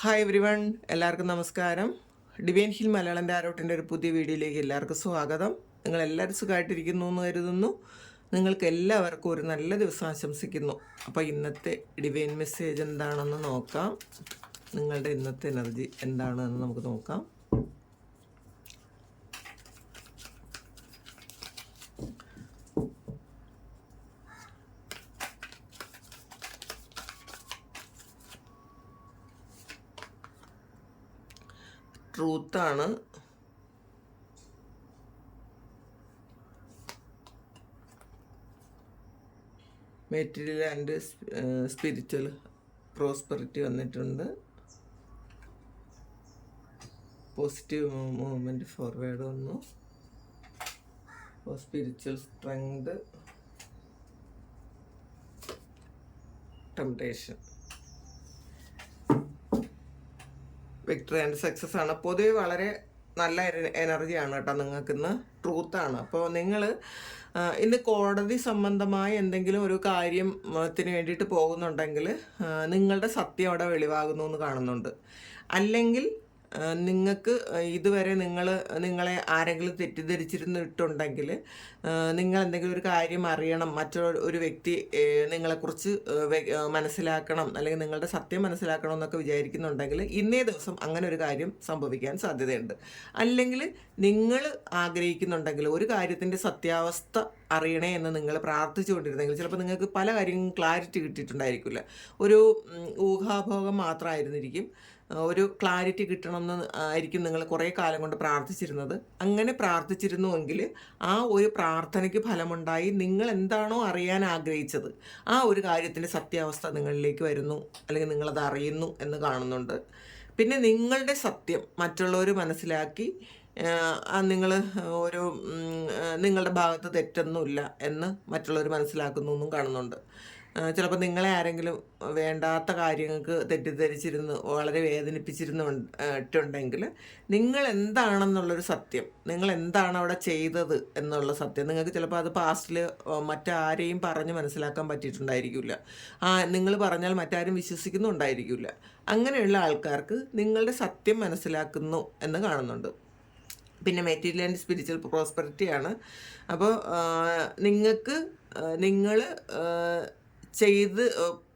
Hi every one, എല്ലാവർക്കും നമസ്കാരം. Divine hill Malayalam ടാരോട്ടിൻ്റെ ഒരു പുതിയ വീഡിയോയിലേക്ക് എല്ലാവർക്കും സ്വാഗതം. നിങ്ങളെല്ലാവരും സുഖമായിട്ടിരിക്കുന്നു എന്ന് കരുതുന്നു. നിങ്ങൾക്ക് എല്ലാവർക്കും ഒരു നല്ല ദിവസം ആശംസിക്കുന്നു. അപ്പോൾ ഇന്നത്തെ ഡിവൈൻ മെസ്സേജ് എന്താണെന്ന് നോക്കാം. നിങ്ങളുടെ ഇന്നത്തെ എനർജി എന്താണെന്ന് നമുക്ക് നോക്കാം. ട്രൂത്താണ്. മെറ്റീരിയൽ ആൻഡ് സ്പിരിച്വൽ പ്രോസ്പെറിറ്റി വന്നിട്ടുണ്ട്. പോസിറ്റീവ് മൂവ്മെൻറ്റ് ഫോർവേഡ് വന്നു. Spiritual strength, temptation, victory and success ആണ്. പൊതുവെ വളരെ നല്ല എനർജിയാണ് കേട്ടോ നിങ്ങൾക്കിന്ന്. ട്രൂത്താണ്. അപ്പോൾ നിങ്ങൾ ഇന്ന് കോടതി സംബന്ധമായ എന്തെങ്കിലും ഒരു കാര്യത്തിന് വേണ്ടിയിട്ട് പോകുന്നുണ്ടെങ്കിൽ നിങ്ങളുടെ സത്യം അവിടെ വെളിവാകുന്നു എന്ന് കാണുന്നുണ്ട്. അല്ലെങ്കിൽ നിങ്ങൾക്ക് ഇതുവരെ നിങ്ങളെ ആരെങ്കിലും തെറ്റിദ്ധരിച്ചിരുന്നിട്ടുണ്ടെങ്കിൽ നിങ്ങൾ എന്തെങ്കിലും ഒരു കാര്യം അറിയണം, മറ്റൊരു വ്യക്തി നിങ്ങളെക്കുറിച്ച് മനസ്സിലാക്കണം, അല്ലെങ്കിൽ നിങ്ങളുടെ സത്യം മനസ്സിലാക്കണം എന്നൊക്കെ വിചാരിക്കുന്നുണ്ടെങ്കിൽ ഇന്നേ ദിവസം അങ്ങനെ ഒരു കാര്യം സംഭവിക്കാൻ സാധ്യതയുണ്ട്. അല്ലെങ്കിൽ നിങ്ങൾ ആഗ്രഹിക്കുന്നുണ്ടെങ്കിൽ ഒരു കാര്യത്തിൻ്റെ സത്യാവസ്ഥ അറിയണേ എന്ന് നിങ്ങൾ പ്രാർത്ഥിച്ചുകൊണ്ടിരുന്നെങ്കിൽ ചിലപ്പോൾ നിങ്ങൾക്ക് പല കാര്യങ്ങളും ക്ലാരിറ്റി കിട്ടിയിട്ടുണ്ടായിരിക്കില്ല. ഒരു ഊഹാഭോഗം മാത്രമായിരുന്നിരിക്കും. ഒരു ക്ലാരിറ്റി കിട്ടണമെന്ന് ആയിരിക്കും നിങ്ങൾ കുറേ കാലം കൊണ്ട് പ്രാർത്ഥിച്ചിരുന്നത്. അങ്ങനെ പ്രാർത്ഥിച്ചിരുന്നുവെങ്കിൽ ആ ഒരു പ്രാർത്ഥനയ്ക്ക് ഫലമുണ്ടായി. നിങ്ങൾ എന്താണോ അറിയാൻ ആഗ്രഹിച്ചത് ആ ഒരു കാര്യത്തിൻ്റെ സത്യാവസ്ഥ നിങ്ങളിലേക്ക് വരുന്നു, അല്ലെങ്കിൽ നിങ്ങളത് അറിയുന്നു എന്ന് കാണുന്നുണ്ട്. പിന്നെ നിങ്ങളുടെ സത്യം മറ്റുള്ളവർ മനസ്സിലാക്കി നിങ്ങൾ ഒരു നിങ്ങളുടെ ഭാഗത്ത് തെറ്റൊന്നുമില്ല എന്ന് മറ്റുള്ളവർ മനസ്സിലാക്കുന്നു എന്നും കാണുന്നുണ്ട്. ചിലപ്പോൾ നിങ്ങളെ ആരെങ്കിലും വേണ്ടാത്ത കാര്യങ്ങൾക്ക് തെറ്റിദ്ധരിച്ചിരുന്നു വളരെ വേദനിപ്പിച്ചിരുന്നിട്ടുണ്ടെങ്കിൽ നിങ്ങൾ എന്താണെന്നുള്ളൊരു സത്യം, നിങ്ങൾ എന്താണ് അവിടെ ചെയ്തത് എന്നുള്ള സത്യം നിങ്ങൾക്ക് ചിലപ്പോൾ അത് പാസ്റ്റിൽ മറ്റാരെയും പറഞ്ഞ് മനസ്സിലാക്കാൻ പറ്റിയിട്ടുണ്ടായിരിക്കില്ല. നിങ്ങൾ പറഞ്ഞാൽ മറ്റാരും വിശ്വസിക്കുന്നുണ്ടായിരിക്കില്ല. അങ്ങനെയുള്ള ആൾക്കാർക്ക് നിങ്ങളുടെ സത്യം മനസ്സിലാക്കുന്നു എന്ന് കാണുന്നുണ്ട്. പിന്നെ മെറ്റീരിയൽ ആൻഡ് സ്പിരിച്വൽ പ്രോസ്പെറിറ്റിയാണ്. അപ്പോൾ നിങ്ങൾ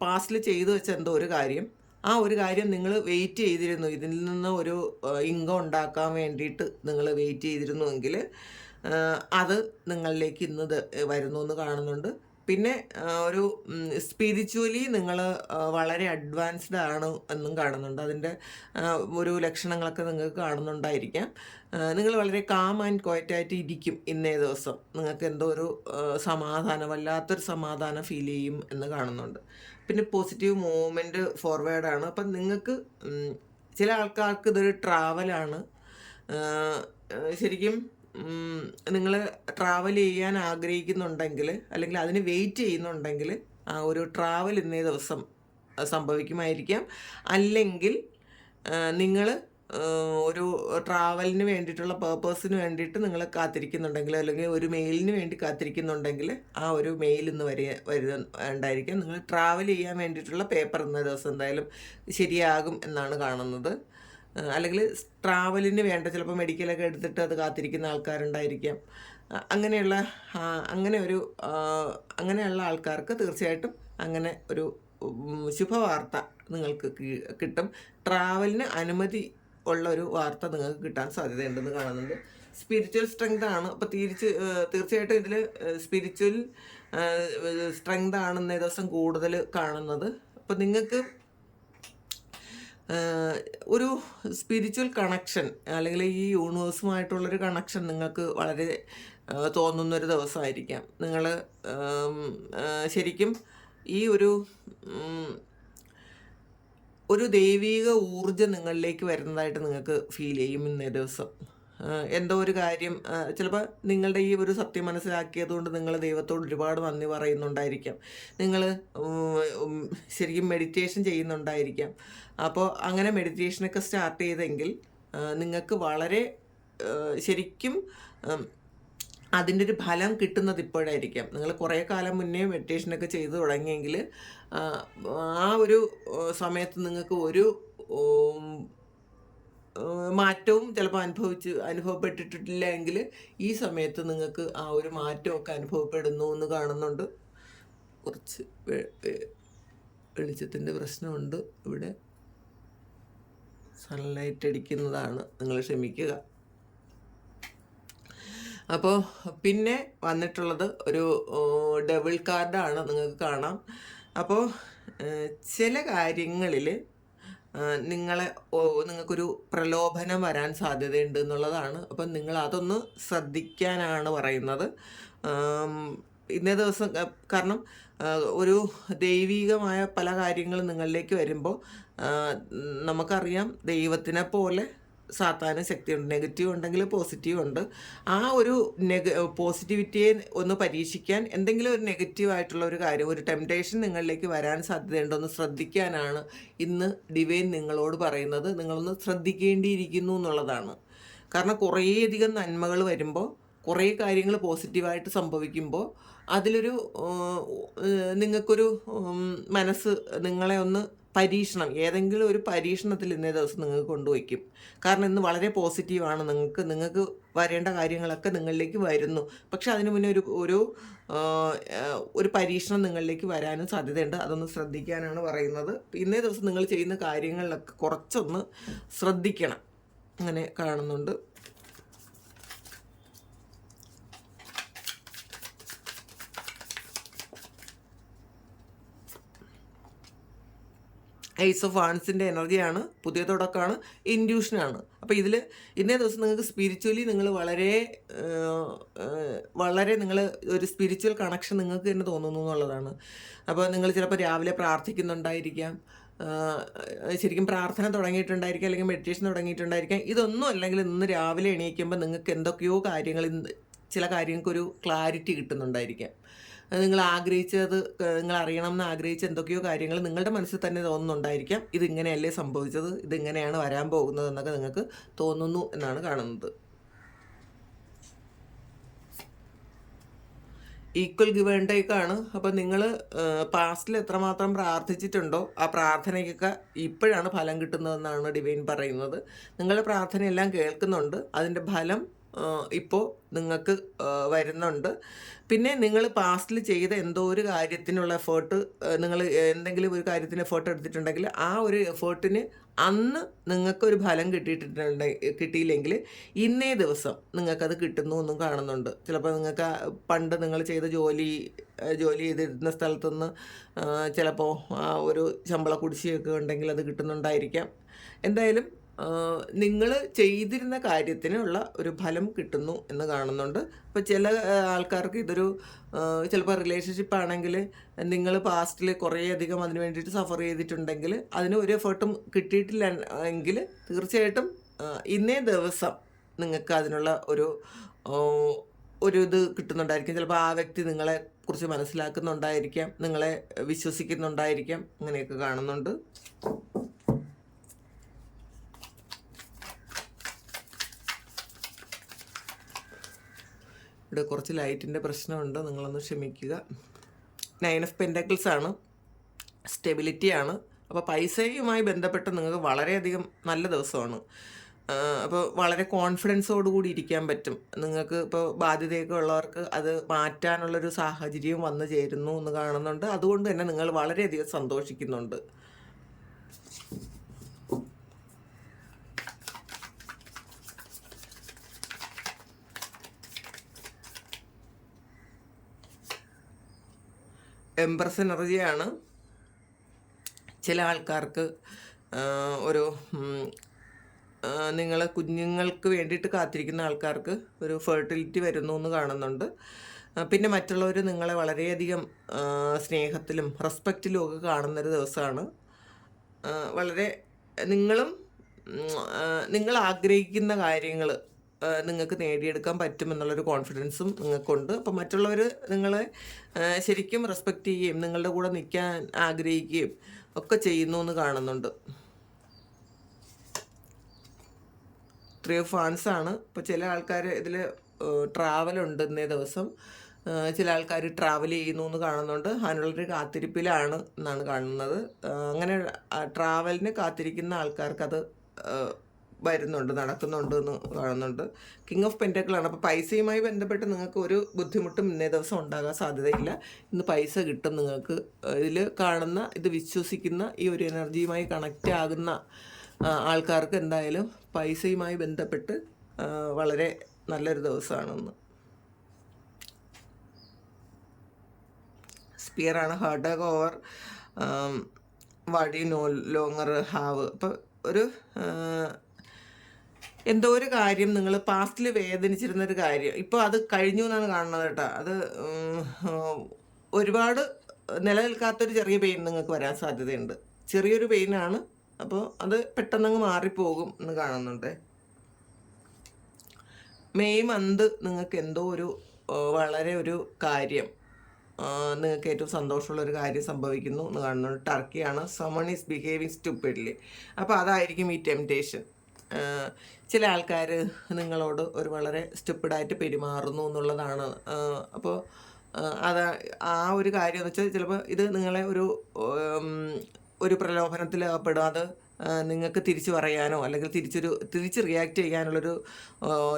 പാസ്റ്റിൽ ചെയ്തു വെച്ച എന്തോ ഒരു കാര്യം, ആ ഒരു കാര്യം നിങ്ങൾ വെയിറ്റ് ചെയ്തിരുന്നു, ഇതിൽ നിന്ന് ഒരു ഇൻകം ഉണ്ടാക്കാൻ വേണ്ടിയിട്ട് നിങ്ങൾ വെയിറ്റ് ചെയ്തിരുന്നുവെങ്കിൽ അത് നിങ്ങളിലേക്ക് ഇന്ന് വരുന്നു എന്ന് കാണുന്നുണ്ട്. പിന്നെ ഒരു സ്പിരിച്വലി നിങ്ങൾ വളരെ അഡ്വാൻസ്ഡ് ആണ് എന്നും കാണുന്നുണ്ട്. അതിൻ്റെ ഒരു ലക്ഷണങ്ങളൊക്കെ നിങ്ങൾക്ക് കാണുന്നുണ്ടായിരിക്കാം. നിങ്ങൾ വളരെ കാം ആൻഡ് ക്വയറ്റായിട്ട് ഇരിക്കും ഇന്നേ ദിവസം. നിങ്ങൾക്ക് എന്തോ ഒരു വല്ലാത്തൊരു സമാധാനം ഫീൽ ചെയ്യും എന്ന് കാണുന്നുണ്ട്. പിന്നെ പോസിറ്റീവ് മൂവ്മെൻറ്റ് ഫോർവേഡാണ്. അപ്പം നിങ്ങൾക്ക് ചില ആൾക്കാർക്ക് ഇതൊരു ട്രാവലാണ്. ശരിക്കും നിങ്ങൾ ട്രാവൽ ചെയ്യാൻ ആഗ്രഹിക്കുന്നുണ്ടെങ്കിൽ, അല്ലെങ്കിൽ അതിന് വെയിറ്റ് ചെയ്യുന്നുണ്ടെങ്കിൽ ആ ഒരു ട്രാവൽ ഇന്നേ ദിവസം സംഭവിക്കുമായിരിക്കാം. അല്ലെങ്കിൽ നിങ്ങൾ ഒരു ട്രാവലിന് വേണ്ടിയിട്ടുള്ള പേർപ്പസിന് വേണ്ടിയിട്ട് നിങ്ങൾ കാത്തിരിക്കുന്നുണ്ടെങ്കിൽ, അല്ലെങ്കിൽ ഒരു മെയിലിന് വേണ്ടി കാത്തിരിക്കുന്നുണ്ടെങ്കിൽ ആ ഒരു മെയിൽ ഇന്ന് ഉണ്ടായിരിക്കാം. നിങ്ങൾ ട്രാവൽ ചെയ്യാൻ വേണ്ടിയിട്ടുള്ള പേപ്പർ ഇന്നേ ദിവസം എന്തായാലും ശരിയാകും എന്നാണ് കാണുന്നത്. അല്ലെങ്കിൽ ട്രാവലിന് വേണ്ട ചിലപ്പോൾ മെഡിക്കലൊക്കെ എടുത്തിട്ട് അത് കാത്തിരിക്കുന്ന ആൾക്കാരുണ്ടായിരിക്കാം. അങ്ങനെയുള്ള ആൾക്കാർക്ക് തീർച്ചയായിട്ടും അങ്ങനെ ഒരു ശുഭവാർത്ത നിങ്ങൾക്ക് കിട്ടും. ട്രാവലിന് അനുമതി ഉള്ള ഒരു വാർത്ത നിങ്ങൾക്ക് കിട്ടാൻ സാധ്യതയുണ്ടെന്ന് കാണുന്നുണ്ട്. സ്പിരിച്വൽ സ്ട്രെങ്ത് ആണ്. അപ്പോൾ തീർച്ചയായിട്ടും ഇതിൽ സ്പിരിച്വൽ സ്ട്രെങ്ത് ആണ് ഇന്നേ ദിവസം കൂടുതൽ കാണുന്നത്. അപ്പോൾ നിങ്ങൾക്ക് ഒരു സ്പിരിച്വൽ കണക്ഷൻ, അല്ലെങ്കിൽ ഈ യൂണിവേഴ്സുമായിട്ടുള്ളൊരു കണക്ഷൻ നിങ്ങൾക്ക് വളരെ തോന്നുന്നൊരു ദിവസമായിരിക്കാം. നിങ്ങൾ ശരിക്കും ഈ ഒരു ദൈവിക ഊർജ്ജം നിങ്ങളിലേക്ക് വരുന്നതായിട്ട് നിങ്ങൾക്ക് ഫീൽ ചെയ്യും ഇന്നേ ദിവസം. എന്തോ ഒരു കാര്യം ചിലപ്പോൾ നിങ്ങളുടെ ഈ ഒരു സത്യം മനസ്സിലാക്കിയതുകൊണ്ട് നിങ്ങൾ ദൈവത്തോട് ഒരുപാട് നന്ദി പറയുന്നുണ്ടായിരിക്കാം. നിങ്ങൾ ശരിക്കും മെഡിറ്റേഷൻ ചെയ്യുന്നുണ്ടായിരിക്കാം. അപ്പോൾ അങ്ങനെ മെഡിറ്റേഷനൊക്കെ സ്റ്റാർട്ട് ചെയ്തെങ്കിൽ നിങ്ങൾക്ക് വളരെ ശരിക്കും അതിൻ്റെ ഒരു ഫലം കിട്ടുന്നത് ഇപ്പോഴായിരിക്കാം. നിങ്ങൾ കുറേ കാലം മുന്നേ മെഡിറ്റേഷനൊക്കെ ചെയ്ത് തുടങ്ങിയെങ്കിൽ ആ ഒരു സമയത്ത് നിങ്ങൾക്ക് ഉം, മാറ്റവും ചിലപ്പോൾ അനുഭവപ്പെട്ടിട്ടില്ല എങ്കിൽ ഈ സമയത്ത് നിങ്ങൾക്ക് ആ ഒരു മാറ്റമൊക്കെ അനുഭവപ്പെടുന്നു എന്ന് കാണുന്നുണ്ട്. കുറച്ച് വെളിച്ചത്തിൻ്റെ പ്രശ്നമുണ്ട് ഇവിടെ, സൺലൈറ്റ് അടിക്കുന്നതാണ്, നിങ്ങൾ ക്ഷമിക്കുക. അപ്പോൾ പിന്നെ വന്നിട്ടുള്ളത് ഒരു ഡബിൾ കാർഡാണ്, നിങ്ങൾക്ക് കാണാം. അപ്പോൾ ചില കാര്യങ്ങളിൽ നിങ്ങൾക്കൊരു പ്രലോഭനം വരാൻ സാധ്യതയുണ്ട് എന്നുള്ളതാണ്. അപ്പം നിങ്ങൾ അതൊന്ന് ശ്രദ്ധിക്കാനാണ് പറയുന്നത് ഇന്നേ ദിവസം. കാരണം ഒരു ദൈവികമായ പല കാര്യങ്ങളും നിങ്ങളിലേക്ക് വരുമ്പോൾ നമുക്കറിയാം ദൈവത്തിനെ പോലെ സാത്താന് ശക്തിയുണ്ട്. നെഗറ്റീവ് ഉണ്ടെങ്കിൽ പോസിറ്റീവ് ഉണ്ട്. ആ ഒരു പോസിറ്റിവിറ്റിയെ ഒന്ന് പരീക്ഷിക്കാൻ എന്തെങ്കിലും ഒരു നെഗറ്റീവായിട്ടുള്ള ഒരു കാര്യം, ഒരു ടെംപ്ടേഷൻ നിങ്ങളിലേക്ക് വരാൻ സാധ്യതയുണ്ടോയെന്ന് ശ്രദ്ധിക്കാനാണ് ഇന്ന് ഡിവൈൻ നിങ്ങളോട് പറയുന്നത്. നിങ്ങളൊന്ന് ശ്രദ്ധിക്കേണ്ടിയിരിക്കുന്നു എന്നുള്ളതാണ്. കാരണം കുറേയധികം നന്മകൾ വരുമ്പോൾ, കുറേ കാര്യങ്ങൾ പോസിറ്റീവായിട്ട് സംഭവിക്കുമ്പോൾ അതിലൊരു നിങ്ങൾക്കൊരു മനസ്സ് നിങ്ങളെ ഒന്ന് പരീക്ഷണം, ഏതെങ്കിലും ഒരു പരീക്ഷണത്തിൽ ഇന്നേ ദിവസം നിങ്ങൾക്ക് കൊണ്ടുവയ്ക്കും. കാരണം ഇന്ന് വളരെ പോസിറ്റീവാണ്, നിങ്ങൾക്ക് വരേണ്ട കാര്യങ്ങളൊക്കെ നിങ്ങളിലേക്ക് വരുന്നു. പക്ഷെ അതിനു മുന്നേ ഒരു പരീക്ഷണം നിങ്ങളിലേക്ക് വരാനും സാധ്യതയുണ്ട്. അതൊന്ന് ശ്രദ്ധിക്കാനാണ് പറയുന്നത്. ഇന്നേ ദിവസം നിങ്ങൾ ചെയ്യുന്ന കാര്യങ്ങളിലൊക്കെ കുറച്ചൊന്ന് ശ്രദ്ധിക്കണം, അങ്ങനെ കാണുന്നുണ്ട്. ഐസ് ഓഫ് വാൺസിൻ്റെ എനർജിയാണ്, പുതിയ തുടക്കമാണ്, ഇൻഡ്യൂഷനാണ്. അപ്പോൾ ഇന്നേ ദിവസം നിങ്ങൾക്ക് സ്പിരിച്വലി നിങ്ങൾ വളരെ നിങ്ങൾ ഒരു സ്പിരിച്വൽ കണക്ഷൻ നിങ്ങൾക്ക് തന്നെ തോന്നുന്നു എന്നുള്ളതാണ്. അപ്പോൾ നിങ്ങൾ ചിലപ്പോൾ രാവിലെ പ്രാർത്ഥിക്കുന്നുണ്ടായിരിക്കാം, ശരിക്കും പ്രാർത്ഥന തുടങ്ങിയിട്ടുണ്ടായിരിക്കാം, അല്ലെങ്കിൽ മെഡിറ്റേഷൻ തുടങ്ങിയിട്ടുണ്ടായിരിക്കാം. ഇതൊന്നും അല്ലെങ്കിൽ ഇന്ന് രാവിലെ എണീക്കുമ്പോൾ നിങ്ങൾക്ക് എന്തൊക്കെയോ ചില കാര്യങ്ങൾക്കൊരു ക്ലാരിറ്റി കിട്ടുന്നുണ്ടായിരിക്കാം. നിങ്ങൾ അറിയണം എന്ന് ആഗ്രഹിച്ച എന്തൊക്കെയോ കാര്യങ്ങൾ നിങ്ങളുടെ മനസ്സിൽ തന്നെ തോന്നുന്നുണ്ടായിരിക്കാം. ഇതിങ്ങനെയല്ലേ സംഭവിച്ചത്, ഇതിങ്ങനെയാണ് വരാൻ പോകുന്നത് എന്നൊക്കെ നിങ്ങൾക്ക് തോന്നുന്നു എന്നാണ് കാണുന്നത്. ഈക്വൽ ഗിവ് ആൻഡ് ടേക്ക് ആണ്. അപ്പോൾ നിങ്ങൾ പാസ്റ്റിൽ എത്രമാത്രം പ്രാർത്ഥിച്ചിട്ടുണ്ടോ ആ പ്രാർത്ഥനയ്ക്കൊക്കെ ഇപ്പോഴാണ് ഫലം കിട്ടുന്നതെന്നാണ് ഡിവൈൻ പറയുന്നത്. നിങ്ങളുടെ പ്രാർത്ഥനയെല്ലാം കേൾക്കുന്നുണ്ട്, അതിൻ്റെ ഫലം ഇപ്പോൾ നിങ്ങൾക്ക് വരുന്നുണ്ട്. പിന്നെ നിങ്ങൾ പാസ്റ്റിൽ ചെയ്ത എന്തോ ഒരു കാര്യത്തിനുള്ള എഫേർട്ട്, നിങ്ങൾ എന്തെങ്കിലും ഒരു കാര്യത്തിന് എഫേർട്ട് എടുത്തിട്ടുണ്ടെങ്കിൽ ആ ഒരു എഫേർട്ടിന് അന്ന് നിങ്ങൾക്കൊരു ഫലം കിട്ടിയില്ലെങ്കിൽ ഇന്നേ ദിവസം നിങ്ങൾക്കത് കിട്ടുന്നു എന്നും കാണുന്നുണ്ട്. ചിലപ്പോൾ നിങ്ങൾക്ക് പണ്ട് നിങ്ങൾ ചെയ്ത ജോലി ചെയ്തിരുന്ന സ്ഥലത്തുനിന്ന് ചിലപ്പോൾ ഒരു ശമ്പള കുടിശ്ശികയൊക്കെ ഉണ്ടെങ്കിൽ അത് കിട്ടുന്നുണ്ടായിരിക്കാം. എന്തായാലും നിങ്ങൾ ചെയ്തിരുന്ന കാര്യത്തിനുള്ള ഒരു ഫലം കിട്ടുന്നു എന്ന് കാണുന്നുണ്ട്. അപ്പോൾ ചില ആൾക്കാർക്ക് ഇതൊരു ചിലപ്പോൾ റിലേഷൻഷിപ്പ് ആണെങ്കിൽ നിങ്ങൾ പാസ്റ്റിൽ കുറേയധികം അതിന് വേണ്ടിയിട്ട് സഫർ ചെയ്തിട്ടുണ്ടെങ്കിൽ അതിന് ഒരു എഫേർട്ടും കിട്ടിയിട്ടില്ല എങ്കിൽ തീർച്ചയായിട്ടും ഇന്നേ ദിവസം നിങ്ങൾക്ക് അതിനുള്ള ഒരു ഇത് കിട്ടുന്നുണ്ടായിരിക്കും. ചിലപ്പോൾ ആ വ്യക്തി നിങ്ങളെ കുറിച്ച് മനസ്സിലാക്കുന്നുണ്ടായിരിക്കാം, നിങ്ങളെ വിശ്വസിക്കുന്നുണ്ടായിരിക്കാം, അങ്ങനെയൊക്കെ കാണുന്നുണ്ട്. ഇവിടെ കുറച്ച് ലൈറ്റിൻ്റെ പ്രശ്നമുണ്ട്, നിങ്ങളൊന്ന് ക്ഷമിക്കുക. 9 ഓഫ് പെൻറ്റക്കിൾസ് ആണ്, സ്റ്റെബിലിറ്റിയാണ്. അപ്പോൾ പൈസയുമായി ബന്ധപ്പെട്ട് നിങ്ങൾക്ക് വളരെയധികം നല്ല ദിവസമാണ്. അപ്പോൾ വളരെ കോൺഫിഡൻസോടുകൂടി ഇരിക്കാൻ പറ്റും നിങ്ങൾക്ക്. ഇപ്പോൾ ബാധ്യതയൊക്കെ ഉള്ളവർക്ക് അത് മാറ്റാനുള്ളൊരു സാഹചര്യം വന്നു ചേരുന്നു എന്ന് കാണുന്നുണ്ട്. അതുകൊണ്ട് തന്നെ നിങ്ങൾ വളരെയധികം സന്തോഷിക്കുന്നുണ്ട്. എംപ്രസ് എനർജിയാണ്. ചില ആൾക്കാർക്ക് ഒരു നിങ്ങൾ കുഞ്ഞുങ്ങൾക്ക് വേണ്ടിയിട്ട് കാത്തിരിക്കുന്ന ആൾക്കാർക്ക് ഒരു ഫെർട്ടിലിറ്റി വരുന്നു എന്ന് കാണുന്നുണ്ട്. പിന്നെ മറ്റുള്ളവർ നിങ്ങളെ വളരെയധികം സ്നേഹത്തിലും റെസ്പെക്റ്റിലും ഒക്കെ കാണുന്നൊരു ദിവസമാണ്. വളരെ നിങ്ങൾ ആഗ്രഹിക്കുന്ന കാര്യങ്ങൾ നിങ്ങൾക്ക് നേടിയെടുക്കാൻ പറ്റുമെന്നുള്ളൊരു കോൺഫിഡൻസും നിങ്ങൾക്കുണ്ട്. അപ്പോൾ മറ്റുള്ളവർ നിങ്ങളെ ശരിക്കും റെസ്പെക്റ്റ് ചെയ്യുകയും നിങ്ങളുടെ കൂടെ നിൽക്കാൻ ആഗ്രഹിക്കുകയും ഒക്കെ ചെയ്യുന്നു എന്ന് കാണുന്നുണ്ട്. 3 ഓഫ് വാൻസ് ആണ്. ഇപ്പോൾ ചില ആൾക്കാർ ഇതിൽ ട്രാവലുണ്ട് ഇന്നേ ദിവസം. ചില ആൾക്കാർ ട്രാവൽ ചെയ്യുന്നു എന്ന് കാണുന്നുണ്ട്. അതിനുള്ളൊരു കാത്തിരിപ്പിലാണ് എന്നാണ് കാണുന്നത്. അങ്ങനെ ട്രാവലിന് കാത്തിരിക്കുന്ന ആൾക്കാർക്കത് വരുന്നുണ്ട്, നടക്കുന്നുണ്ട് എന്ന് കാണുന്നുണ്ട്. കിങ് ഓഫ് പെൻറ്റക്കിളാണ്. അപ്പോൾ പൈസയുമായി ബന്ധപ്പെട്ട് നിങ്ങൾക്ക് ഒരു ബുദ്ധിമുട്ടും ഇന്നേ ദിവസം ഉണ്ടാകാൻ സാധ്യതയില്ല. ഇന്ന് പൈസ കിട്ടും നിങ്ങൾക്ക്. ഇതിൽ കാണുന്ന, ഇത് വിശ്വസിക്കുന്ന, ഈ ഒരു എനർജിയുമായി കണക്റ്റ് ആകുന്ന ആൾക്കാർക്ക് എന്തായാലും പൈസയുമായി ബന്ധപ്പെട്ട് വളരെ നല്ലൊരു ദിവസമാണെന്ന്. സ്പിയറാണ്. ഹാർഡ് ഓവർ വടി നോ ലോങ്ങർ ഹാവ്. അപ്പോൾ ഒരു എന്തോ ഒരു കാര്യം നിങ്ങൾ പാസ്റ്റിൽ വേദനിച്ചിരുന്നൊരു കാര്യം ഇപ്പോൾ അത് കഴിഞ്ഞു എന്നാണ് കാണുന്നത് കേട്ടോ. അത് ഒരുപാട് നിലനിൽക്കാത്തൊരു ചെറിയ പെയിൻ നിങ്ങൾക്ക് വരാൻ സാധ്യതയുണ്ട്. ചെറിയൊരു പെയിനാണ്, അപ്പോൾ അത് പെട്ടെന്നങ്ങ് മാറിപ്പോകും എന്ന് കാണുന്നുണ്ട്. മെയ് മന്ത് നിങ്ങൾക്ക് എന്തോ ഒരു വളരെ ഒരു കാര്യം, നിങ്ങൾക്ക് ഏറ്റവും സന്തോഷമുള്ളൊരു കാര്യം സംഭവിക്കുന്നു എന്ന് കാണുന്നുണ്ട്. ടർക്കിയാണ്. Someone is behaving stupidly. അപ്പോൾ അതായിരിക്കും ഈ ടെംപ്റ്റേഷൻ. ചില ആൾക്കാർ നിങ്ങളോട് ഒരു വളരെ സ്റ്റുപ്പിഡായിട്ട് പെരുമാറുന്നു എന്നുള്ളതാണ്. അപ്പോൾ അത് ആ ഒരു കാര്യം എന്ന് വെച്ചാൽ ചിലപ്പോൾ ഇത് നിങ്ങളെ ഒരു പ്രലോഭനത്തിൽ പെടാതെ നിങ്ങൾക്ക് തിരിച്ചു പറയാനോ അല്ലെങ്കിൽ തിരിച്ച് റിയാക്ട് ചെയ്യാനുള്ളൊരു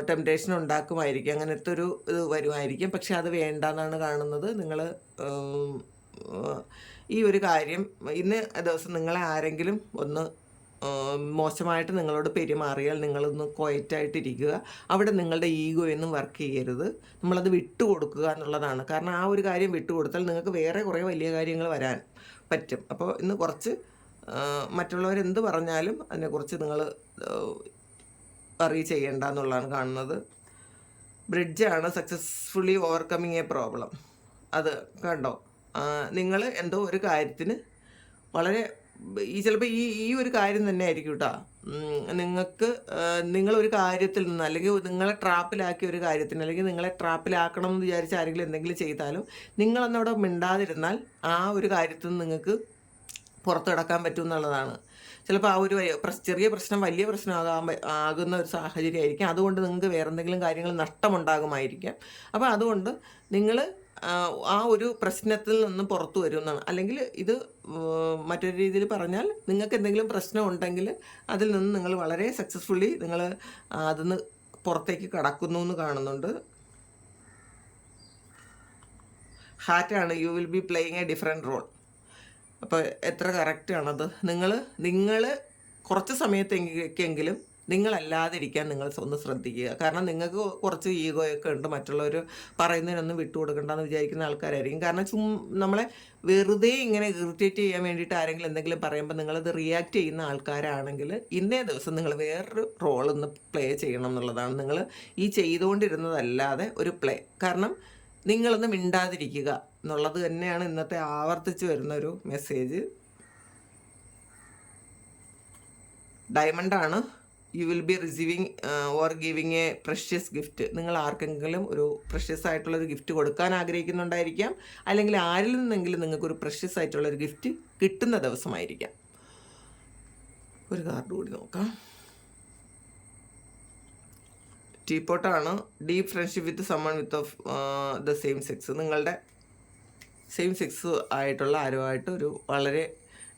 ടെംപ്റ്റേഷൻ ഉണ്ടാക്കുമായിരിക്കും. അങ്ങനത്തെ ഒരു ഇത് വരുമായിരിക്കും. പക്ഷെ അത് വേണ്ടെന്നാണ് കാണുന്നത്. നിങ്ങൾ ഈ ഒരു കാര്യം ഇന്ന് ദിവസം നിങ്ങളെ ആരെങ്കിലും ഒന്ന് മോശമായിട്ട് നിങ്ങളോട് പെരുമാറിയാൽ നിങ്ങളൊന്ന് ക്വയറ്റായിട്ടിരിക്കുക. അവിടെ നിങ്ങളുടെ ഈഗോ ഒന്നും വർക്ക് ചെയ്യരുത്. നമ്മളത് വിട്ടുകൊടുക്കുക എന്നുള്ളതാണ്. കാരണം ആ ഒരു കാര്യം വിട്ടുകൊടുത്താൽ നിങ്ങൾക്ക് വേറെ കുറേ വലിയ കാര്യങ്ങൾ വരാൻ പറ്റും. അപ്പോൾ ഇന്ന് കുറച്ച് മറ്റുള്ളവരെന്ത് പറഞ്ഞാലും അതിനെക്കുറിച്ച് നിങ്ങൾ ചെയ്യേണ്ട എന്നുള്ളതാണ് കാണുന്നത്. ബ്രിഡ്ജാണ്. Successfully overcoming a problem. അത് കണ്ടോ, നിങ്ങൾ എന്തോ ഒരു കാര്യത്തിന് വളരെ ചിലപ്പോൾ ഈ ഒരു കാര്യം തന്നെ ആയിരിക്കും കേട്ടോ. നിങ്ങളൊരു കാര്യത്തിൽ നിന്ന് അല്ലെങ്കിൽ നിങ്ങളെ ട്രാപ്പിലാക്കിയ ഒരു കാര്യത്തിന് അല്ലെങ്കിൽ നിങ്ങളെ ട്രാപ്പിലാക്കണം എന്ന് വിചാരിച്ച് ആരെങ്കിലും എന്തെങ്കിലും ചെയ്താലും നിങ്ങളന്നവിടെ മിണ്ടാതിരുന്നാൽ ആ ഒരു കാര്യത്തിൽ നിന്ന് നിങ്ങൾക്ക് പുറത്തു കിടക്കാൻ പറ്റും എന്നുള്ളതാണ്. ചിലപ്പോൾ ആ ഒരു ചെറിയ പ്രശ്നം വലിയ ആകുന്ന ഒരു സാഹചര്യമായിരിക്കും. അതുകൊണ്ട് നിങ്ങൾക്ക് വേറെ എന്തെങ്കിലും കാര്യങ്ങൾ നഷ്ടമുണ്ടാകുമായിരിക്കാം. അപ്പോൾ അതുകൊണ്ട് നിങ്ങൾ ആ ഒരു പ്രശ്നത്തിൽ നിന്ന് പുറത്തു വരുമെന്നാണ്. അല്ലെങ്കിൽ ഇത് മറ്റൊരു രീതിയിൽ പറഞ്ഞാൽ നിങ്ങൾക്ക് എന്തെങ്കിലും പ്രശ്നം ഉണ്ടെങ്കിൽ അതിൽ നിന്ന് നിങ്ങൾ വളരെ സക്സസ്ഫുള്ളി നിങ്ങൾ അതിന്ന് പുറത്തേക്ക് കടക്കുന്നു എന്ന് കാണുന്നുണ്ട്. ഹാറ്റാണ്. You will be playing a different role. അപ്പോൾ എത്ര കറക്റ്റാണത്. നിങ്ങൾ കുറച്ച് സമയത്തെങ്കിലും നിങ്ങളല്ലാതിരിക്കാൻ നിങ്ങൾ ഒന്ന് ശ്രദ്ധിക്കുക. കാരണം നിങ്ങൾക്ക് കുറച്ച് ഈഗോയൊക്കെ ഉണ്ട്. മറ്റുള്ളവർ പറയുന്നതിനൊന്നും വിട്ടുകൊടുക്കണ്ടെന്ന് വിചാരിക്കുന്ന ആൾക്കാരായിരിക്കും. കാരണം നമ്മളെ വെറുതെ ഇങ്ങനെ ഇറിറ്റേറ്റ് ചെയ്യാൻ വേണ്ടിയിട്ട് ആരെങ്കിലും എന്തെങ്കിലും പറയുമ്പോൾ നിങ്ങളത് റിയാക്ട് ചെയ്യുന്ന ആൾക്കാരാണെങ്കിൽ ഇന്നേ ദിവസം നിങ്ങൾ വേറൊരു റോളൊന്ന് പ്ലേ ചെയ്യണം എന്നുള്ളതാണ്. നിങ്ങൾ ഈ ചെയ്തുകൊണ്ടിരുന്നതല്ലാതെ ഒരു പ്ലേ. കാരണം നിങ്ങളൊന്ന് മിണ്ടാതിരിക്കുക എന്നുള്ളത് തന്നെയാണ് ഇന്നത്തെ ആവർത്തിച്ച് വരുന്നൊരു മെസ്സേജ്. ഡയമണ്ടാണ്. You will be receiving or giving a precious gift. നിങ്ങൾ ആർക്കെങ്കിലും ഒരു പ്രഷ്യസ് ആയിട്ടുള്ളൊരു ഗിഫ്റ്റ് കൊടുക്കാൻ ആഗ്രഹിക്കുന്നുണ്ടായിരിക്കാം. അല്ലെങ്കിൽ ആരിൽ നിന്നെങ്കിലും നിങ്ങൾക്കൊരു പ്രഷ്യസ് ആയിട്ടുള്ളൊരു ഗിഫ്റ്റ് കിട്ടുന്ന ദിവസമായിരിക്കാം. ഒരു കാർഡ് കൂടി നോക്കാം. ടീപ്പോട്ടാണ്. Deep friendship with someone with of the same sex. നിങ്ങളുടെ സെയിം സെക്സ് ആയിട്ടുള്ള ആരുമായിട്ട് ഒരു വളരെ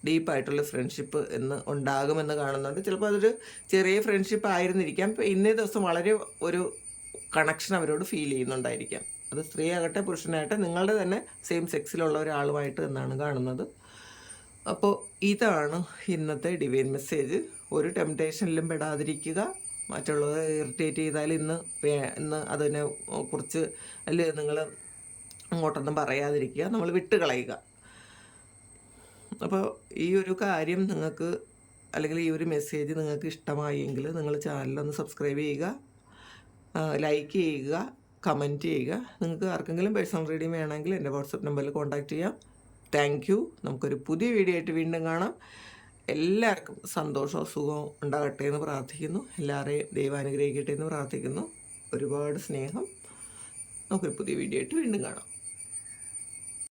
ഡീപ്പായിട്ടുള്ള ഫ്രണ്ട്ഷിപ്പ് ഉണ്ടാകുമെന്ന് കാണുന്നുണ്ട്. ചിലപ്പോൾ അതൊരു ചെറിയ ഫ്രണ്ട്ഷിപ്പ് ആയിരുന്നിരിക്കാം. ഇപ്പോൾ ഇന്നേ ദിവസം വളരെ ഒരു കണക്ഷൻ അവരോട് ഫീൽ ചെയ്യുന്നുണ്ടായിരിക്കാം. അത് സ്ത്രീ ആകട്ടെ പുരുഷനാകട്ടെ നിങ്ങളുടെ തന്നെ സെയിം സെക്സിലുള്ള ഒരാളുമായിട്ട് എന്നാണ് കാണുന്നത്. അപ്പോൾ ഇതാണ് ഇന്നത്തെ ഡിവൈൻ മെസ്സേജ്. ഒരു ടെംപ്റ്റേഷനിലും പെടാതിരിക്കുക. മറ്റുള്ളവർ ഇറിറ്റേറ്റ് ചെയ്താൽ ഇന്ന് അതിനെ കുറിച്ച് അല്ലെങ്കിൽ നിങ്ങൾ അങ്ങോട്ടൊന്നും പറയാതിരിക്കുക. നമ്മൾ വിട്ടുകളയുക. അപ്പോൾ ഈ ഒരു കാര്യം നിങ്ങൾക്ക് അല്ലെങ്കിൽ ഈ ഒരു മെസ്സേജ് നിങ്ങൾക്ക് ഇഷ്ടമായെങ്കിൽ നിങ്ങൾ ചാനലൊന്ന് സബ്സ്ക്രൈബ് ചെയ്യുക, ലൈക്ക് ചെയ്യുക, കമൻറ്റ് ചെയ്യുക. നിങ്ങൾക്ക് ആർക്കെങ്കിലും പേഴ്സണൽ റീഡിങ് വേണമെങ്കിൽ എൻ്റെ വാട്സപ്പ് നമ്പറിൽ കോൺടാക്റ്റ് ചെയ്യാം. Thank you. നമുക്കൊരു പുതിയ വീഡിയോ ആയിട്ട് വീണ്ടും കാണാം. എല്ലാവർക്കും സന്തോഷവും സുഖവും ഉണ്ടാകട്ടെ എന്ന് പ്രാർത്ഥിക്കുന്നു. എല്ലാവരെയും ദൈവം അനുഗ്രഹിക്കട്ടെ എന്ന് പ്രാർത്ഥിക്കുന്നു. ഒരുപാട് സ്നേഹം. നമുക്കൊരു പുതിയ വീഡിയോ ആയിട്ട് വീണ്ടും കാണാം.